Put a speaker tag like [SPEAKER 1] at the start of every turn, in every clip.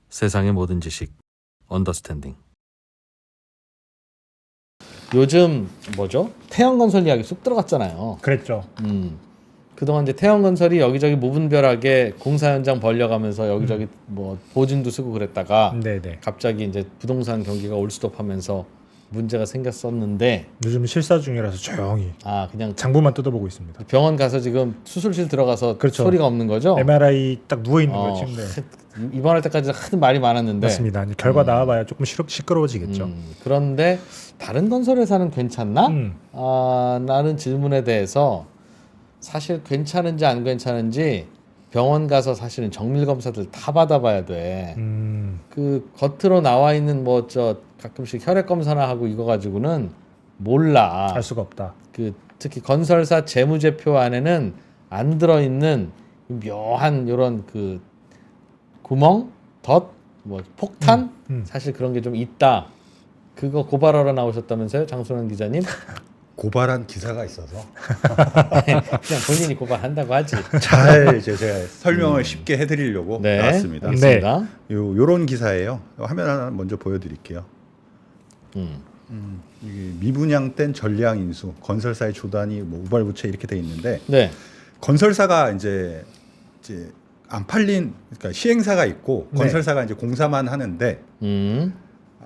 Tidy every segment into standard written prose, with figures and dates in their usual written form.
[SPEAKER 1] 세상의 모든 지식 언더스탠딩. 요즘 뭐죠? 태양건설 이야기 쑥 들어갔잖아요.
[SPEAKER 2] 그랬죠.
[SPEAKER 1] 그동안 이제 태양건설이 여기저기 무분별하게 공사 현장 벌려가면서 여기저기 뭐 보증도 쓰고 그랬다가
[SPEAKER 2] 네네.
[SPEAKER 1] 갑자기 이제 부동산 경기가 올스톱하면서 문제가 생겼었는데
[SPEAKER 2] 요즘 실사 중이라서 조용히
[SPEAKER 1] 그냥
[SPEAKER 2] 장부만 뜯어보고 있습니다.
[SPEAKER 1] 병원 가서 지금 수술실 들어가서
[SPEAKER 2] 그렇죠.
[SPEAKER 1] 소리가 없는 거죠?
[SPEAKER 2] MRI 딱 누워 있는 거 침대.
[SPEAKER 1] 입원할 때까지 하도 말이 많았는데
[SPEAKER 2] 맞습니다. 이제 결과 나와봐야 조금 시끄러워지겠죠.
[SPEAKER 1] 그런데 다른 건설회사는 괜찮나? 라는 질문에 대해서 사실 괜찮은지 안 괜찮은지 병원 가서 사실은 정밀 검사들 다 받아봐야 돼. 그 겉으로 나와 있는 뭐 저 가끔씩 혈액 검사나 하고 이거 가지고는 몰라.
[SPEAKER 2] 알 수가 없다.
[SPEAKER 1] 그 특히 건설사 재무제표 안에는 안 들어 있는 묘한 요런 그 구멍, 덧, 뭐 폭탄 사실 그런 게 좀 있다. 그거 고발하러 나오셨다면서요, 장순환 기자님?
[SPEAKER 3] 고발한 기사가 있어서
[SPEAKER 1] 그냥 본인이 고발한다고 하지.
[SPEAKER 3] 잘 제가 설명을 쉽게 해드리려고
[SPEAKER 1] 네,
[SPEAKER 3] 나왔습니다.
[SPEAKER 1] 알겠습니다.
[SPEAKER 3] 요런 기사예요. 화면 하나 먼저 보여드릴게요. 이게 미분양된 전량 인수, 건설사의 조단위, 뭐 우발부채 이렇게 돼 있는데
[SPEAKER 1] 네.
[SPEAKER 3] 건설사가 이제 안 팔린, 그러니까 시행사가 있고
[SPEAKER 2] 네.
[SPEAKER 3] 건설사가 이제 공사만 하는데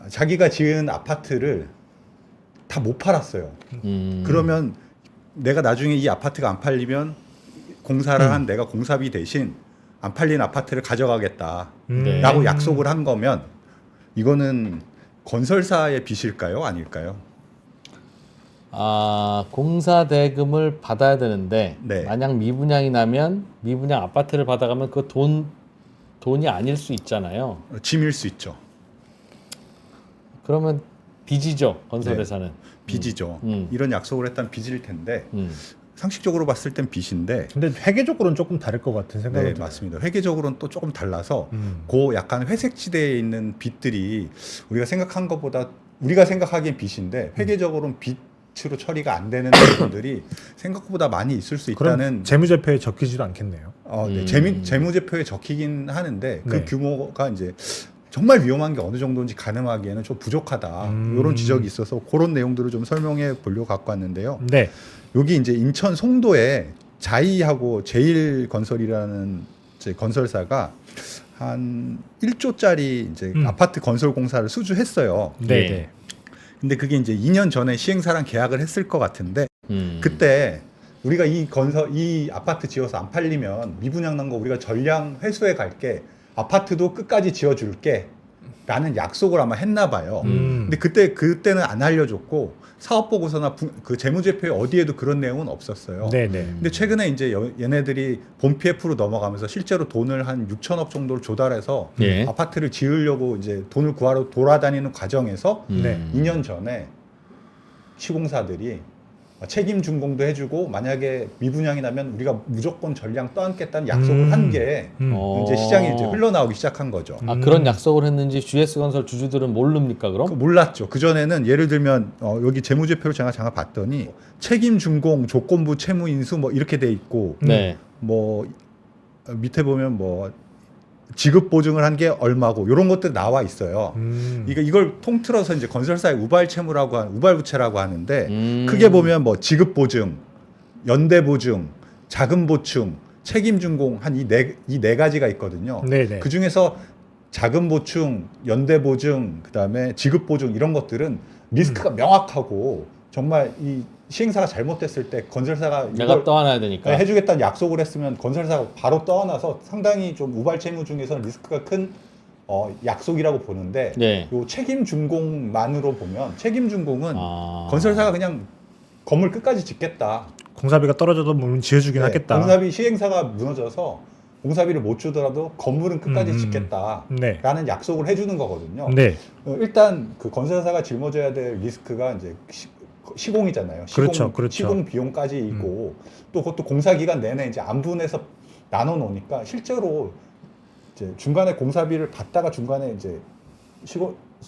[SPEAKER 3] 자기가 지은 아파트를 다 못 팔았어요. 그러면 내가 나중에 이 아파트가 안 팔리면 공사를 한 내가 공사비 대신 안 팔린 아파트를 가져가겠다라고
[SPEAKER 1] 네.
[SPEAKER 3] 약속을 한 거면 이거는 건설사의 빚일까요? 아닐까요?
[SPEAKER 1] 공사 대금을 받아야 되는데
[SPEAKER 3] 네.
[SPEAKER 1] 만약 미분양이 나면 미분양 아파트를 받아가면 그 돈이 아닐 수 있잖아요.
[SPEAKER 3] 짐일 수 있죠.
[SPEAKER 1] 그러면 빚이죠, 건설회사는.
[SPEAKER 3] 빚이죠. 이런 약속을 했다면 빚일 텐데 상식적으로 봤을 땐 빚인데
[SPEAKER 2] 근데 회계적으로는 조금 다를 것 같은 생각이
[SPEAKER 3] 네,
[SPEAKER 2] 들어요.
[SPEAKER 3] 맞습니다. 회계적으로는 또 조금 달라서 그 약간 회색 지대에 있는 빚들이 우리가 생각한 것보다 우리가 생각하기엔 빚인데 회계적으로는 빚으로 처리가 안 되는 부분들이 생각보다 많이 있을 수
[SPEAKER 2] 그럼
[SPEAKER 3] 있다는.
[SPEAKER 2] 재무제표에 적히지도 않겠네요.
[SPEAKER 3] 네, 재무제표에 적히긴 하는데 그
[SPEAKER 2] 네.
[SPEAKER 3] 규모가 이제 정말 위험한 게 어느 정도인지 가늠하기에는 좀 부족하다. 이런 지적이 있어서 그런 내용들을 좀 설명해 보려고 갖고 왔는데요.
[SPEAKER 2] 네.
[SPEAKER 3] 여기 이제 인천 송도에 자이하고 제일건설이라는 이제 건설사가 한 1조짜리 이제 아파트 건설 공사를 수주했어요.
[SPEAKER 2] 네.
[SPEAKER 3] 근데 그게 이제 2년 전에 시행사랑 계약을 했을 것 같은데 그때 우리가 이 아파트 지어서 안 팔리면 미분양 난 거 우리가 전량 회수해 갈게. 아파트도 끝까지 지어줄게 라는 약속을 아마 했나 봐요. 근데 그때는 안 알려줬고 사업보고서나 그 재무제표에 어디에도 그런 내용은 없었어요.
[SPEAKER 2] 네네.
[SPEAKER 3] 근데 최근에 이제 얘네들이 본 PF로 넘어가면서 실제로 돈을 한 6천억 정도를 조달해서
[SPEAKER 1] 예.
[SPEAKER 3] 아파트를 지으려고 이제 돈을 구하러 돌아다니는 과정에서
[SPEAKER 2] 네.
[SPEAKER 3] 2년 전에 시공사들이 책임 준공도 해주고 만약에 미분양이 나면 우리가 무조건 전량 떠안겠다는 약속을 한 게 이제 시장에 이제 흘러나오기 시작한 거죠.
[SPEAKER 1] 그런 약속을 했는지 GS건설 주주들은 모릅니까 그럼?
[SPEAKER 3] 몰랐죠. 그 전에는 예를 들면 여기 재무제표를 제가 잠깐 봤더니 책임 준공, 조건부 채무 인수 뭐 이렇게 돼 있고
[SPEAKER 1] 네.
[SPEAKER 3] 뭐 밑에 보면 뭐 지급 보증을 한 게 얼마고 이런 것들 나와 있어요. 이걸 통틀어서 이제 건설사의 우발부채라고 하는데 크게 보면 뭐 지급 보증, 연대 보증, 자금 보충, 책임 준공 한 이 네 가지가 있거든요.
[SPEAKER 2] 네네.
[SPEAKER 3] 그 중에서 자금 보충, 연대 보증, 그다음에 지급 보증 이런 것들은 리스크가 명확하고 정말 이 시행사가 잘못됐을 때 건설사가
[SPEAKER 1] 내가
[SPEAKER 3] 이걸
[SPEAKER 1] 떠안아야 되니까.
[SPEAKER 3] 해주겠다는 약속을 했으면 건설사가 바로 떠안아서 상당히 좀 우발채무 중에서는 리스크가 큰 약속이라고 보는데
[SPEAKER 1] 네.
[SPEAKER 3] 요 책임 준공만으로 보면 책임 준공은
[SPEAKER 1] 아.
[SPEAKER 3] 건설사가 그냥 건물 끝까지 짓겠다.
[SPEAKER 2] 공사비가 떨어져도 물론 지어주긴
[SPEAKER 3] 네,
[SPEAKER 2] 하겠다.
[SPEAKER 3] 공사비 시행사가 무너져서 공사비를 못 주더라도 건물은 끝까지 짓겠다라는
[SPEAKER 2] 네.
[SPEAKER 3] 약속을 해주는 거거든요.
[SPEAKER 2] 네.
[SPEAKER 3] 일단 그 건설사가 짊어져야 될 리스크가 이제 시공이잖아요.
[SPEAKER 2] 그렇죠.
[SPEAKER 3] 시공 비용까지 있고 또 그것도 공사 기간 내내 이제 안분해서 나눠 놓으니까 실제로 이제 중간에 공사비를 받다가 중간에 이제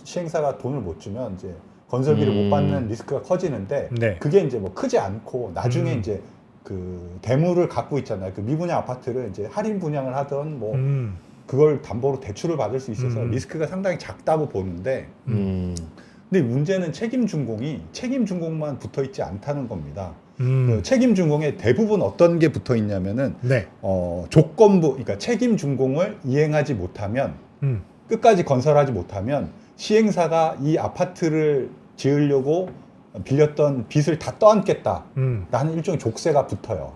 [SPEAKER 3] 시행사가 돈을 못 주면 이제 건설비를 못 받는 리스크가 커지는데
[SPEAKER 2] 네.
[SPEAKER 3] 그게 이제 뭐 크지 않고 나중에 이제 그 대물을 갖고 있잖아요. 그 미분양 아파트를 이제 할인 분양을 하던 뭐 그걸 담보로 대출을 받을 수 있어서 리스크가 상당히 작다고 보는데 근데 문제는 책임준공이 책임준공만 붙어있지 않다는 겁니다. 그 책임준공에 대부분 어떤 게 붙어있냐면은
[SPEAKER 2] 네.
[SPEAKER 3] 조건부, 그러니까 책임준공을 이행하지 못하면 끝까지 건설하지 못하면 시행사가 이 아파트를 지으려고 빌렸던 빚을 다 떠안겠다라는 일종의 족쇄가 붙어요.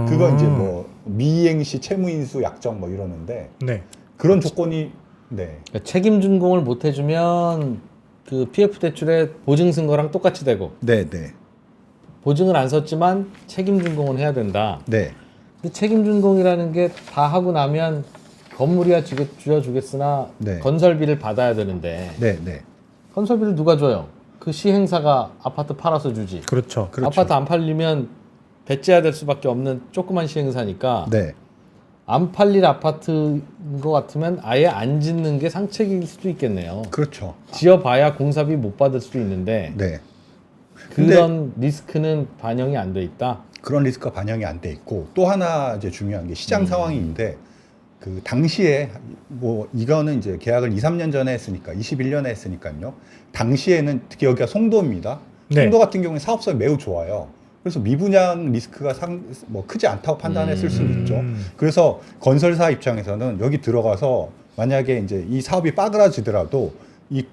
[SPEAKER 3] 그거 이제 뭐 미이행시 채무인수 약정 뭐 이러는데
[SPEAKER 2] 네.
[SPEAKER 3] 그런 조건이 네.
[SPEAKER 1] 그러니까 책임 준공을 못 해주면 그 PF 대출의 보증 쓴 거랑 똑같이 되고
[SPEAKER 3] 네, 네.
[SPEAKER 1] 보증을 안 썼지만 책임 준공은 해야 된다.
[SPEAKER 3] 네.
[SPEAKER 1] 근데 책임 준공이라는 게 다 하고 나면 건물이야 주겠으나
[SPEAKER 3] 네.
[SPEAKER 1] 건설비를 받아야 되는데
[SPEAKER 3] 네, 네.
[SPEAKER 1] 건설비를 누가 줘요? 그 시행사가 아파트 팔아서 주지.
[SPEAKER 2] 그렇죠.
[SPEAKER 3] 그렇죠.
[SPEAKER 1] 아파트 안 팔리면 배째야 될 수밖에 없는 조그만 시행사니까
[SPEAKER 3] 네.
[SPEAKER 1] 안 팔릴 아파트인 것 같으면 아예 안 짓는 게 상책일 수도 있겠네요.
[SPEAKER 3] 그렇죠.
[SPEAKER 1] 지어봐야 공사비 못 받을 수도 있는데
[SPEAKER 3] 네.
[SPEAKER 1] 그런 리스크는 반영이 안 돼 있다.
[SPEAKER 3] 그런 리스크가 반영이 안 돼 있고 또 하나 이제 중요한 게 시장 상황인데 그 당시에 뭐 이거는 이제 계약을 2, 3년 전에 했으니까 21년에 했으니까요. 당시에는 특히 여기가 송도입니다.
[SPEAKER 2] 네.
[SPEAKER 3] 송도 같은 경우는 사업성이 매우 좋아요. 그래서 미분양 리스크가 뭐 크지 않다고 판단했을 수는 있죠. 그래서 건설사 입장에서는 여기 들어가서 만약에 이제 이 사업이 빠그라지더라도 이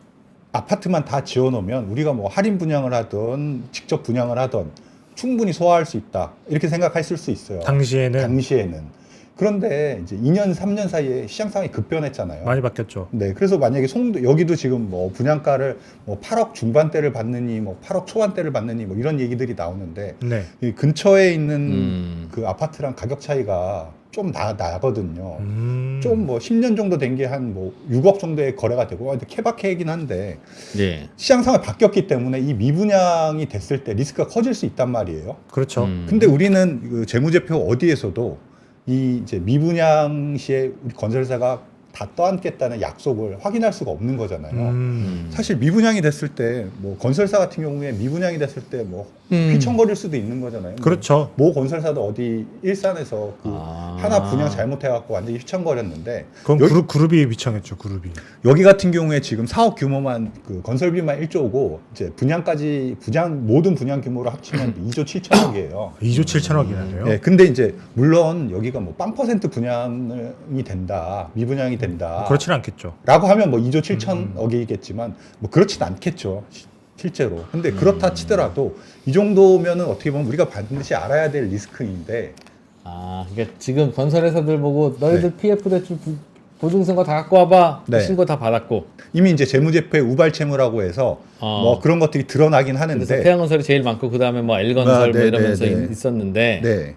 [SPEAKER 3] 아파트만 다 지어놓으면 우리가 뭐 할인 분양을 하든 직접 분양을 하든 충분히 소화할 수 있다 이렇게 생각했을 수 있어요. 당시에는. 그런데 이제 2년, 3년 사이에 시장 상황이 급변했잖아요.
[SPEAKER 2] 많이 바뀌었죠.
[SPEAKER 3] 네, 그래서 만약에 여기도 지금 뭐 분양가를 뭐 8억 중반대를 받느니 뭐 8억 초반대를 받느니 뭐 이런 얘기들이 나오는데
[SPEAKER 2] 네.
[SPEAKER 3] 이 근처에 있는 그 아파트랑 가격 차이가 좀 나거든요. 좀 뭐 10년 정도 된 게 한 뭐 6억 정도의 거래가 되고 케바케이긴 한데
[SPEAKER 1] 예.
[SPEAKER 3] 시장 상황이 바뀌었기 때문에 이 미분양이 됐을 때 리스크가 커질 수 있단 말이에요.
[SPEAKER 2] 그렇죠.
[SPEAKER 3] 근데 우리는 그 재무제표 어디에서도 이 이제 미분양 시에 우리 건설사가 다 떠안겠다는 약속을 확인할 수가 없는 거잖아요. 사실 미분양이 됐을 때 뭐 건설사 같은 경우에 미분양이 됐을 때 뭐 휘청거릴 수도 있는 거잖아요.
[SPEAKER 2] 그렇죠.
[SPEAKER 3] 모 건설사도 어디 일산에서 그 하나 분양 잘못해갖고 완전히 휘청거렸는데
[SPEAKER 2] 그건 그룹이 미청했죠. 그룹이.
[SPEAKER 3] 여기 같은 경우에 지금 사업 규모만 그 건설비만 1조고 이제 분양까지 모든 분양 규모를 합치면 2조 7천억이에요.
[SPEAKER 2] 2조 7천억이나 돼요.
[SPEAKER 3] 네, 근데 이제 물론 여기가 뭐 0% 분양이 된다, 미분양이 된다.
[SPEAKER 2] 그렇지는 않겠죠.
[SPEAKER 3] 라고 하면 뭐 2조 7천억이겠지만 뭐 그렇진 않겠죠. 실제로. 근데 그렇다 치더라도 이 정도면은 어떻게 보면 우리가 반드시 알아야 될 리스크인데
[SPEAKER 1] 그러니까 지금 건설회사들 보고 너희들 PF 대출 보증 쓴 거 다 갖고 와봐.
[SPEAKER 3] 네.
[SPEAKER 1] 신고 다 받았고.
[SPEAKER 3] 이미 이제 재무제표에 우발채무라고 해서 뭐 그런 것들이 드러나긴
[SPEAKER 1] 그래서
[SPEAKER 3] 하는데
[SPEAKER 1] 태양건설이 제일 많고 그 다음에 뭐 L건설 뭐
[SPEAKER 3] 네,
[SPEAKER 1] 이러면서
[SPEAKER 3] 네, 네.
[SPEAKER 1] 있었는데
[SPEAKER 3] 네.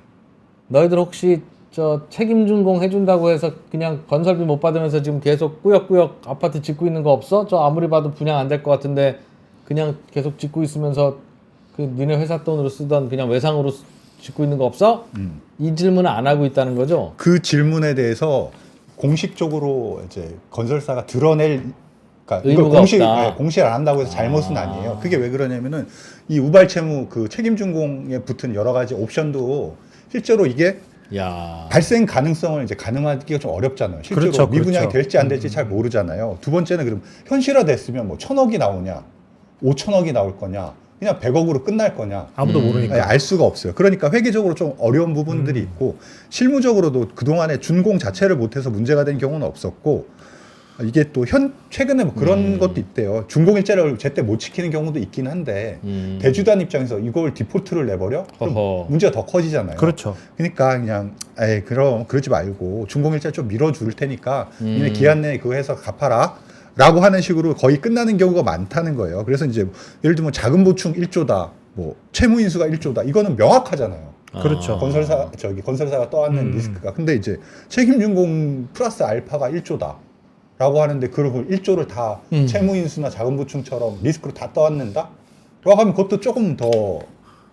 [SPEAKER 1] 너희들 혹시 저 책임준공 해준다고 해서 그냥 건설비 못 받으면서 지금 계속 꾸역꾸역 아파트 짓고 있는 거 없어? 저 아무리 봐도 분양 안 될 것 같은데 그냥 계속 짓고 있으면서 그 니네 회사 돈으로 쓰던 그냥 외상으로 짓고 있는 거 없어? 이 질문을 안 하고 있다는 거죠?
[SPEAKER 3] 그 질문에 대해서 공식적으로 이제 건설사가 드러낼 그러니까 이걸
[SPEAKER 1] 의무가 없다.
[SPEAKER 3] 네, 공시를 안 한다고 해서 잘못은 아니에요. 그게 왜 그러냐면은 이 우발채무 그 책임준공에 붙은 여러 가지 옵션도 실제로 이게
[SPEAKER 1] 야.
[SPEAKER 3] 발생 가능성을 이제 가늠하기가 좀 어렵잖아요. 실제로
[SPEAKER 2] 그렇죠,
[SPEAKER 3] 미분양이
[SPEAKER 2] 그렇죠.
[SPEAKER 3] 될지 안 될지 잘 모르잖아요. 두 번째는 그럼 현실화됐으면 뭐 1,000억이 나오냐, 5천억이 나올 거냐, 그냥 100억으로 끝날 거냐.
[SPEAKER 2] 아무도 모르니까.
[SPEAKER 3] 알 수가 없어요. 그러니까 회계적으로 좀 어려운 부분들이 있고 실무적으로도 그동안에 준공 자체를 못해서 문제가 된 경우는 없었고 이게 또 최근에 뭐 그런 것도 있대요. 준공일자를 제때 못 지키는 경우도 있긴 한데 대주단 입장에서 이걸 디폴트를 내버려? 그럼
[SPEAKER 1] 어허.
[SPEAKER 3] 문제가 더 커지잖아요.
[SPEAKER 2] 그렇죠.
[SPEAKER 3] 그러니까 그냥 그럼 그러지 말고 준공일자 좀 밀어줄 테니까 니네 기한 내에 그거 해서 갚아라 라고 하는 식으로 거의 끝나는 경우가 많다는 거예요. 그래서 이제 예를 들면 자금 보충 1조다 뭐 채무 인수가 1조다 이거는 명확하잖아요.
[SPEAKER 2] 그렇죠.
[SPEAKER 3] 건설사가 떠안는 리스크가. 근데 이제 책임 준공 플러스 알파가 1조다 라고 하는데 그걸 1조를 다 채무 인수나 자금 보충처럼 리스크로 다 떠안는다? 라고 하면 그것도 조금 더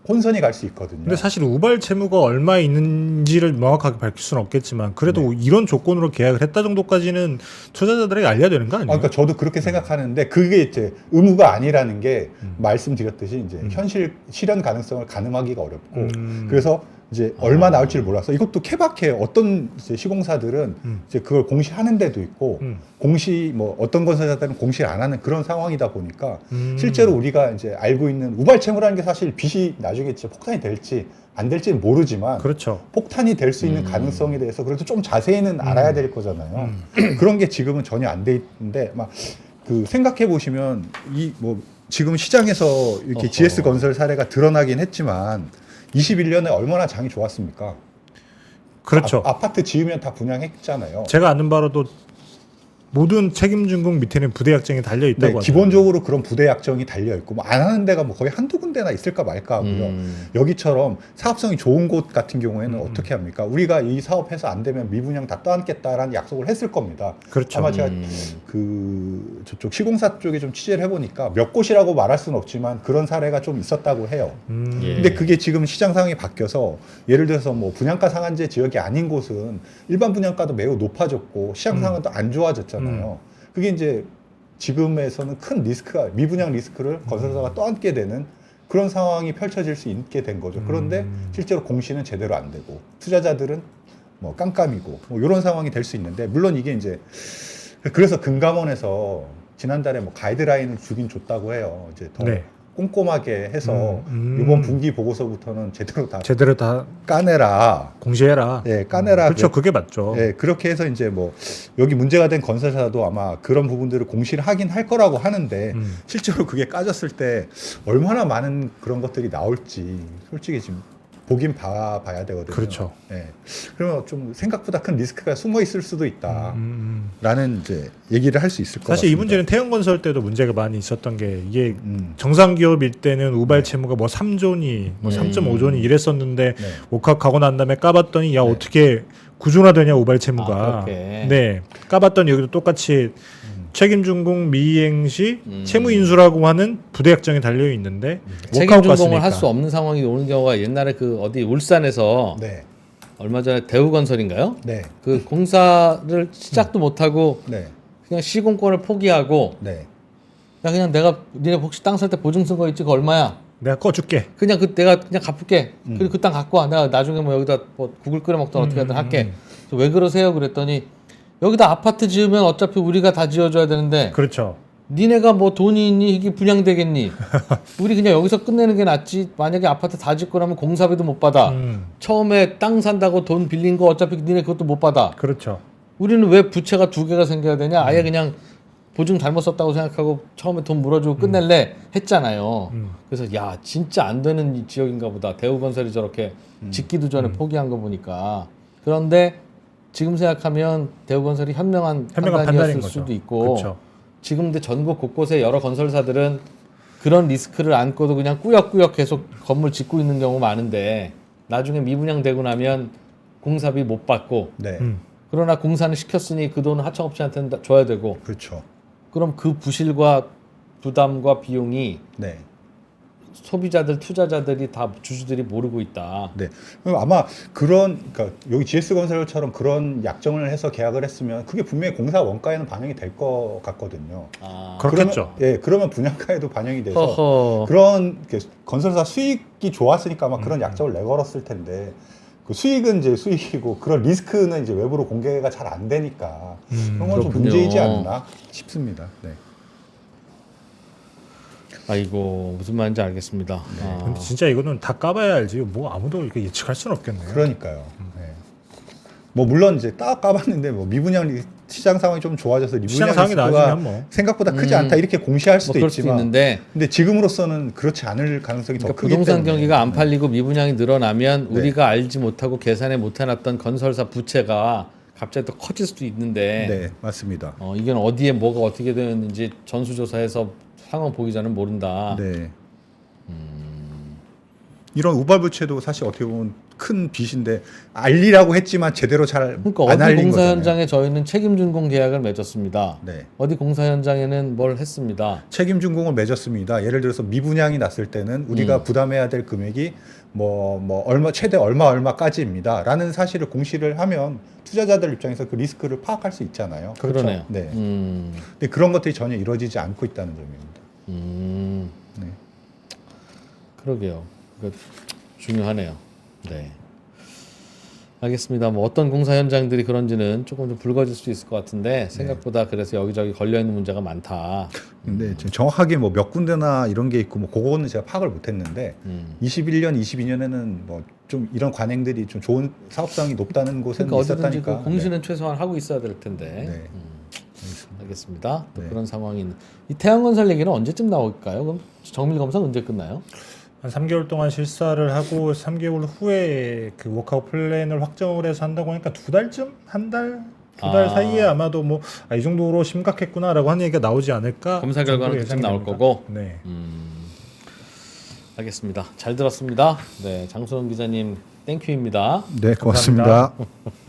[SPEAKER 3] 혼선이 갈 수 있거든요.
[SPEAKER 2] 근데 사실 우발 채무가 얼마 있는지를 명확하게 밝힐 수는 없겠지만 그래도 이런 조건으로 계약을 했다 정도까지는 투자자들에게 알려야 되는 거 아니에요?
[SPEAKER 3] 그러니까 저도 그렇게 생각하는데 그게 이제 의무가 아니라는 게 말씀드렸듯이 이제 현실 실현 가능성을 가늠하기가 어렵고 그래서 이제 얼마 나올지를 몰라서 이것도 케바케 어떤 이제 시공사들은 이제 그걸 공시하는 데도 있고 공시 뭐 어떤 건설사들은 공시를 안 하는 그런 상황이다 보니까 실제로 우리가 이제 알고 있는 우발채무라는 게 사실 빚이 나중에 진짜 폭탄이 될지 안 될지는 모르지만
[SPEAKER 2] 그렇죠.
[SPEAKER 3] 폭탄이 될 수 있는 가능성에 대해서 그래도 좀 자세히는 알아야 될 거잖아요. 그런 게 지금은 전혀 안 돼 있는데 막 그 생각해 보시면 이 뭐 지금 시장에서 이렇게
[SPEAKER 1] 어허.
[SPEAKER 3] GS 건설 사례가 드러나긴 했지만 21년에 얼마나 장이 좋았습니까?
[SPEAKER 2] 그렇죠.
[SPEAKER 3] 아파트 지으면 다 분양했잖아요.
[SPEAKER 2] 제가 아는 바로도 모든 책임준공 밑에는 부대 약정이 달려 있다고
[SPEAKER 3] 네,
[SPEAKER 2] 하더라고요.
[SPEAKER 3] 기본적으로 그런 부대 약정이 달려 있고 뭐 안 하는 데가 뭐 거의 한두 군데나 있을까 말까 하고요. 여기처럼 사업성이 좋은 곳 같은 경우에는 어떻게 합니까? 우리가 이 사업해서 안 되면 미분양 다 떠안겠다라는 약속을 했을 겁니다.
[SPEAKER 2] 그렇죠.
[SPEAKER 3] 아마 제가 그 저쪽 시공사 쪽에 좀 취재를 해보니까 몇 곳이라고 말할 수는 없지만 그런 사례가 좀 있었다고 해요.
[SPEAKER 1] 예.
[SPEAKER 3] 근데 그게 지금 시장 상황이 바뀌어서 예를 들어서 뭐 분양가 상한제 지역이 아닌 곳은 일반 분양가도 매우 높아졌고 시장 상황도 안 좋아졌잖아요. 그게 이제 지금에서는 큰 리스크가 미분양 리스크를 건설사가 떠안게 되는 그런 상황이 펼쳐질 수 있게 된 거죠. 그런데 실제로 공시는 제대로 안 되고 투자자들은 뭐 깜깜이고 뭐 이런 상황이 될 수 있는데 물론 이게 이제 그래서 금감원에서 지난달에 뭐 가이드라인을 주긴 줬다고 해요. 이제 더
[SPEAKER 2] 네.
[SPEAKER 3] 꼼꼼하게 해서 이번 분기 보고서부터는 제대로 다 까내라.
[SPEAKER 2] 공시해라.
[SPEAKER 3] 예, 까내라.
[SPEAKER 2] 그렇죠. 그게 맞죠.
[SPEAKER 3] 예, 그렇게 해서 이제 뭐 여기 문제가 된 건설사도 아마 그런 부분들을 공시를 하긴 할 거라고 하는데 실제로 그게 까졌을 때 얼마나 많은 그런 것들이 나올지 솔직히 지금 보긴 봐야 되거든요.
[SPEAKER 2] 그렇죠.
[SPEAKER 3] 예. 그러면 좀 생각보다 큰 리스크가 숨어 있을 수도 있다라는 이제 얘기를 할 수 있을 것 같습니다.
[SPEAKER 2] 사실 이 문제는 태형건설 때도 문제가 많이 있었던 게 이게 정상 기업일 때는 우발 채무가 뭐 3조니 뭐 3.5조니 이랬었는데
[SPEAKER 3] 네.
[SPEAKER 2] 옥합 가고 난 다음에 까봤더니 야 어떻게 구조화되냐 우발 채무가.
[SPEAKER 1] 아, 그렇게.
[SPEAKER 2] 네. 까봤더니 여기도 똑같이 책임준공 미이행 시 채무 인수라고 하는 부대 약정이 달려 있는데
[SPEAKER 1] 책임 준공을 할 수 없는 상황이 오는 경우가 옛날에 그 어디 울산에서
[SPEAKER 3] 네.
[SPEAKER 1] 얼마 전에 대우건설인가요?
[SPEAKER 3] 네.
[SPEAKER 1] 그 공사를 시작도 못 하고
[SPEAKER 3] 네.
[SPEAKER 1] 그냥 시공권을 포기하고
[SPEAKER 3] 네.
[SPEAKER 1] 야 그냥 내가 니네 혹시 땅 살 때 보증 쓴 거 있지 그거 얼마야?
[SPEAKER 2] 내가 꺼줄게.
[SPEAKER 1] 그냥 그 내가 그냥 갚을게. 그리고 그 땅 갖고 와. 내가 나중에 뭐 여기다 뭐 국을 끓여 먹든 어떻게 하든 할게. 그래서 왜 그러세요? 그랬더니 여기다 아파트 지으면 어차피 우리가 다 지어줘야 되는데
[SPEAKER 2] 그렇죠.
[SPEAKER 1] 니네가 뭐 돈이 있니? 이게 분양되겠니? 우리 그냥 여기서 끝내는 게 낫지. 만약에 아파트 다 짓고 나면 공사비도 못 받아. 처음에 땅 산다고 돈 빌린 거 어차피 니네 그것도 못 받아.
[SPEAKER 2] 그렇죠.
[SPEAKER 1] 우리는 왜 부채가 두 개가 생겨야 되냐? 아예 그냥 보증 잘못 썼다고 생각하고 처음에 돈 물어주고 끝낼래 했잖아요. 그래서 야 진짜 안 되는 이 지역인가 보다. 대우건설이 저렇게 짓기도 전에 포기한 거 보니까. 그런데 지금 생각하면 대우건설이 현명한
[SPEAKER 2] 판단인
[SPEAKER 1] 판단이었을
[SPEAKER 2] 거죠.
[SPEAKER 1] 수도 있고
[SPEAKER 2] 그렇죠.
[SPEAKER 1] 지금 근데 전국 곳곳에 여러 건설사들은 그런 리스크를 안고도 그냥 꾸역꾸역 계속 건물 짓고 있는 경우 많은데 나중에 미분양 되고 나면 공사비 못 받고
[SPEAKER 3] 네.
[SPEAKER 1] 그러나 공사는 시켰으니 그 돈은 하청업체한테 줘야 되고
[SPEAKER 3] 그렇죠.
[SPEAKER 1] 그럼 그 부실과 부담과 비용이
[SPEAKER 3] 네.
[SPEAKER 1] 소비자들, 투자자들이 다 주주들이 모르고 있다.
[SPEAKER 3] 네. 그럼 아마 그러니까 여기 GS건설처럼 그런 약정을 해서 계약을 했으면 그게 분명히 공사 원가에는 반영이 될 것 같거든요.
[SPEAKER 1] 아,
[SPEAKER 2] 그렇겠죠.
[SPEAKER 3] 그러면 분양가에도 반영이 돼서
[SPEAKER 1] 허허.
[SPEAKER 3] 그런 건설사 수익이 좋았으니까 아마 그런 약정을 내걸었을 텐데 그 수익은 이제 수익이고 그런 리스크는 이제 외부로 공개가 잘 안 되니까 그런 건 좀
[SPEAKER 1] 그렇군요.
[SPEAKER 3] 문제이지 않나 싶습니다. 네.
[SPEAKER 1] 아이고 무슨 말인지 알겠습니다. 아,
[SPEAKER 2] 근데 진짜 이거는 다 까봐야 알지. 뭐 아무도 이렇게 예측할 수는 없겠네요.
[SPEAKER 3] 그러니까요. 네. 뭐 물론 이제 딱 까봤는데 뭐 미분양 시장 상황이 좀 좋아져서
[SPEAKER 2] 시장
[SPEAKER 3] 미분양
[SPEAKER 2] 상황이
[SPEAKER 3] 리스크가
[SPEAKER 2] 나아지면 뭐.
[SPEAKER 3] 생각보다 크지 않다 이렇게 공시할
[SPEAKER 1] 뭐
[SPEAKER 3] 수도
[SPEAKER 1] 그럴 수도
[SPEAKER 3] 있지만
[SPEAKER 1] 있는데
[SPEAKER 3] 근데 지금으로서는 그렇지 않을 가능성이 더
[SPEAKER 1] 그러니까
[SPEAKER 3] 크기
[SPEAKER 1] 부동산
[SPEAKER 3] 때문에
[SPEAKER 1] 경기가 안 팔리고 미분양이 늘어나면
[SPEAKER 3] 네.
[SPEAKER 1] 우리가 알지 못하고 계산에 못 해놨던 건설사 부채가 갑자기 또 커질 수도 있는데
[SPEAKER 3] 네 맞습니다.
[SPEAKER 1] 이게 어디에 뭐가 어떻게 되었는지 전수조사해서 상황 보기 전에 모른다.
[SPEAKER 3] 네. 이런 우발부채도 사실 어떻게 보면 큰 빚인데 알리라고 했지만 제대로 잘
[SPEAKER 1] 그러니까
[SPEAKER 3] 안
[SPEAKER 1] 어디
[SPEAKER 3] 알린
[SPEAKER 1] 공사
[SPEAKER 3] 거잖아요.
[SPEAKER 1] 현장에 저희는 책임준공 계약을 맺었습니다.
[SPEAKER 3] 네.
[SPEAKER 1] 어디 공사 현장에는 뭘 했습니다.
[SPEAKER 3] 책임준공을 맺었습니다. 예를 들어서 미분양이 났을 때는 우리가 부담해야 될 금액이 뭐 얼마 최대 얼마까지입니다. 라는 사실을 공시를 하면 투자자들 입장에서 그 리스크를 파악할 수 있잖아요.
[SPEAKER 1] 그러네요.
[SPEAKER 3] 네. 근데 그런 것들이 전혀 이루어지지 않고 있다는 점입니다. 네.
[SPEAKER 1] 그러게요. 그 중요하네요. 네. 알겠습니다. 뭐 어떤 공사 현장들이 그런지는 조금 좀 붉어질 수 있을 것 같은데 생각보다 그래서 여기저기 걸려 있는 문제가 많다.
[SPEAKER 3] 근데 지금 정확하게 뭐 몇 군데나 이런 게 있고 뭐 그거는 제가 파악을 못했는데 21년, 22년에는 뭐 좀 이런 관행들이 좀 좋은 사업성이 높다는 곳은
[SPEAKER 1] 그러니까 어디든지
[SPEAKER 3] 있었다니까.
[SPEAKER 1] 그 공시는 최소한 하고 있어야 될 텐데.
[SPEAKER 3] 네.
[SPEAKER 1] 알겠습니다. 또
[SPEAKER 3] 네.
[SPEAKER 1] 그런 상황이 있는. 이 태양건설 얘기는 언제쯤 나올까요? 그럼 정밀 검사 언제 끝나요?
[SPEAKER 2] 한 3개월 동안 실사를 하고 3개월 후에 그 워크아웃 플랜을 확정을 해서 한다고 하니까 2달쯤? 한 달? 2달 사이에 아마도 뭐 이 정도로 심각했구나라고 하는 얘기가 나오지 않을까?
[SPEAKER 1] 검사 결과는
[SPEAKER 2] 정도로
[SPEAKER 1] 그쯤 나올
[SPEAKER 2] 예상됩니다.
[SPEAKER 1] 거고.
[SPEAKER 2] 네.
[SPEAKER 1] 알겠습니다. 잘 들었습니다. 네, 장수원 기자님 땡큐입니다.
[SPEAKER 3] 네, 고맙습니다.
[SPEAKER 2] 감사합니다.